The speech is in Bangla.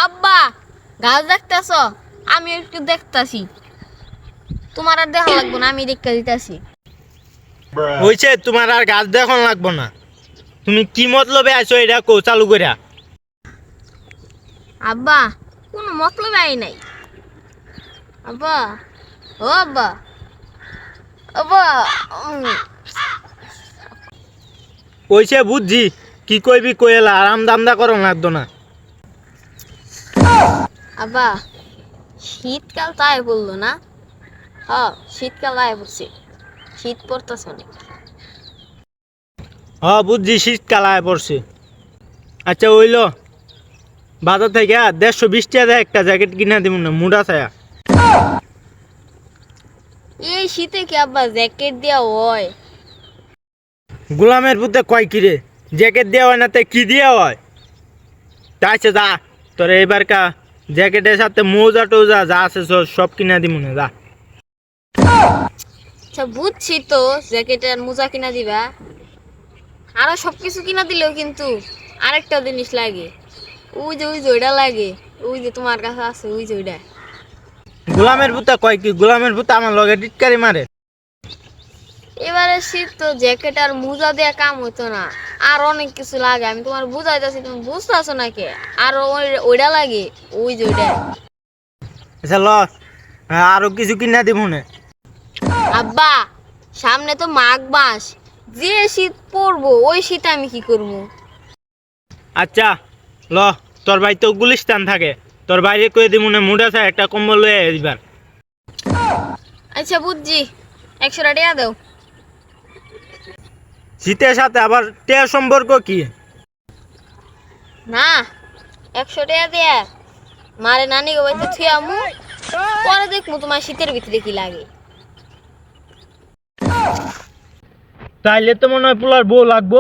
আব্বা গাছ দেখতেছ? আমি একটু দেখতাছি, তোমার আর দেখা লাগবো না, আমি দেখতে দিতেছি। হইছে, তোমার আর গাছ দেখন লাগবো না। তুমি কি মতলবে আইছো এটা কো চালু কইরা? আব্বা কোনো মতলব আই নাই। আব্বা, ও আব্বা, আব্বা হইছে বুঝছি, কি কইবি কইলা, আরাম দামদা করো লাগতো না। আব্বা শীতকাল তো আয় পড়লো না? শীতকাল আয় পড়ছে, শীত পড়তেছে অনেক। বুঝছি, শীতকাল আয় পড়ছে। আচ্ছা হইল, বাজার থেকে 120 টাকা একটা জ্যাকেট কিনা দিব না, মুডা ছায়া। এই শীতে কি আব্বা জ্যাকেট দেওয়া হয়? গোলামের পুতে কয় কিরে, জ্যাকেট দেওয়া হয় না তে কি দেওয়া হয়? তাইছে যা, তোর এবার কা জ্যাকেটের সাথে মোজা টোজা যা আছে সব কিনা দিব না, যা। আচ্ছা বুঝছি তো, জ্যাকেট আর মোজা কিনা দিবা, আরো সবকিছু কিনা দিলেও কিন্তু আরেকটা জিনিস লাগে। ওই যে ওইটা লাগে, ওই যে তোমার কাছে আছে, ওই যে ওইটা। গোলামের পুতে কয় কি, গোলামের পুতে আমার লগে টিটকারি মারে। এবারে শীত তো জ্যাকেট আর মোজা দেয়া কাম হইতো না, আর অনেক কিছু লাগে। আমি তোমার বুঝাইতেছি, তুমি বুঝতেছো নাকি? আরো ওইটা লাগে, ওই যে ওইটা। আচ্ছা ল, আরো কিছু কিনা দিব না। আব্বা সামনে তো মাঘ মাস, যে শীত পড়বো ওই শীতে আমি কি করবো? আচ্ছা ল, তোর ভাই তো গুলিস্তান থাকে, তোর বাইরে কয়ে দিব না, মুডা ছায়া একটা কম্বল লয়ে দিবার। আচ্ছা বুঝছি, 100 টাকা দাও। শীতের সাথে আবার টের সম্পর্ক কি? না, 100 টাকা দেয়া মারে নানি গো বাইতে থুই আমু, পরে দেখবো তোমার শীতের ভিতরে কি লাগে। তাইলে তো মনে হয় পোলার বউ লাগবো।